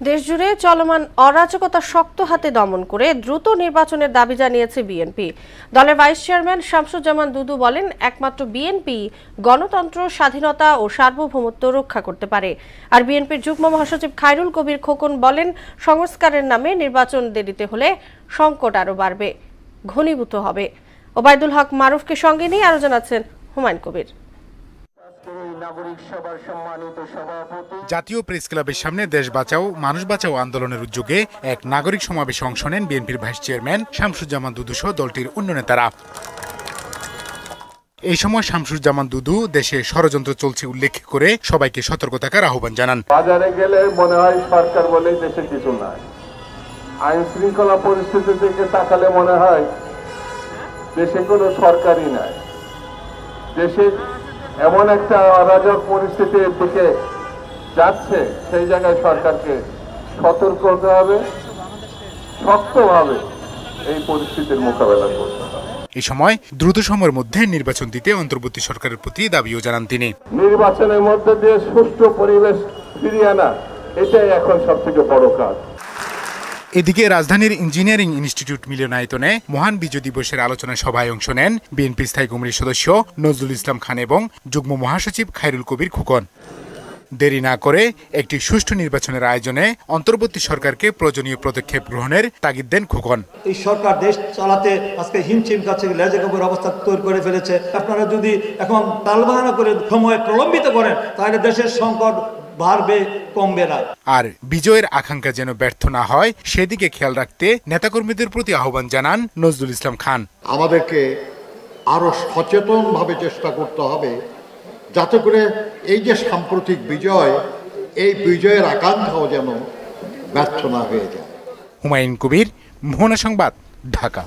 দেশজুড়ে চলমান অরাজকতা শক্ত হাতে দমন করে দ্রুত নির্বাচনের দাবি জানিয়েছে বিএনপি। দলের ভাইস চেয়ারম্যান শামসুজ্জামান দুদু বলেন, একমাত্র বিএনপি গণতন্ত্র, স্বাধীনতা ও সার্বভৌমত্ব রক্ষা করতে পারে। আর বিএনপির যুগ্ম মহাসচিব খায়রুল কবির খোকন বলেন, সংস্কারের নামে নির্বাচন দেরিতে হলে সংকট আরও বাড়বে, ঘনীভূত হবে। ওবায়দুল হক মারুফকে সঙ্গে নিয়ে আরো জানাচ্ছেন হুমায়ুন কবির। জাতীয় প্রেস ক্লাবের সামনে দেশ বাঁচাও মানুষ বাঁচাও আন্দোলনের উদ্যোগে এক নাগরিক সমাবেশে অংশ নেন বিএনপির ভাইস চেয়ারম্যান শামসুজ্জামান দুদু সহ দলটির অন্য নেতারা। এই সময় শামসুজ্জামান দুদু দেশে ষড়যন্ত্র চলছে উল্লেখ করে সবাইকে সতর্ক থাকার আহ্বান জানান। বাজারে গেলে মনে হয় সরকার বলেই দেশে কিছু নাই, আইন শৃঙ্খলা পরিস্থিতি থেকে তাকালে মনে হয় দেশে কোনো সরকারই নাই। দেশে এমন একটা অরাজক পরিস্থিতির দিকে যাচ্ছে, সেই জায়গায় সরকারকে সতর্ক হতে হবে, শক্তভাবে এই পরিস্থিতির মোকাবেলা করতে হবে। এই সময় দ্রুত সময়ের মধ্যে নির্বাচন দিতে অন্তর্বর্তী সরকারের প্রতি দাবিও জানান তিনি। নির্বাচনের মধ্যে দিয়ে সুষ্ঠু পরিবেশ ফিরিয়ে আনা, এটাই এখন সবথেকে বড় কাজ। এদিকে রাজধানীর ইঞ্জিনিয়ারিং ইনস্টিটিউট মিলনায়তনে মহান বিজয় দিবসের আলোচনা সভায় অংশ নেন বিএনপি স্থায়ী কমিটির সদস্য নজরুল ইসলাম খান এবং যুগ্ম মহাসচিব খায়রুল কবির খোকন। দেরি না করে একটি সুষ্ঠু নির্বাচনের আয়োজনে অন্তর্বর্তী সরকারকে প্রয়োজনীয় পদক্ষেপ গ্রহণের তাগিদ দেন খোকন। এই সরকার দেশ চালাতে আজকে হিমশিম খাচ্ছে, লেজে গোবর অবস্থা তৈরি করে ফেলেছে। আপনারা যদি এখন তালবাহানা করে সময় প্রলম্বিত করেন, তাহলে দেশের সংকট বাড়বে, কমবে না। আর বিজয়ের আকাঙ্ক্ষা যেন ব্যর্থ না হয় সেদিকে খেয়াল রাখতে নেতাকর্মীদের প্রতি আহ্বান জানান নজরুল ইসলাম খান। আমাদেরকে আরো সচেতনভাবে চেষ্টা করতে হবে, যাতে করে এই যে সাম্প্রতিক বিজয়, এই বিজয়ের আকাঙ্ক্ষাও যেন ব্যর্থ না হয়ে যায়। হুমায়ুন কবির, মোহনা সংবাদ, ঢাকা।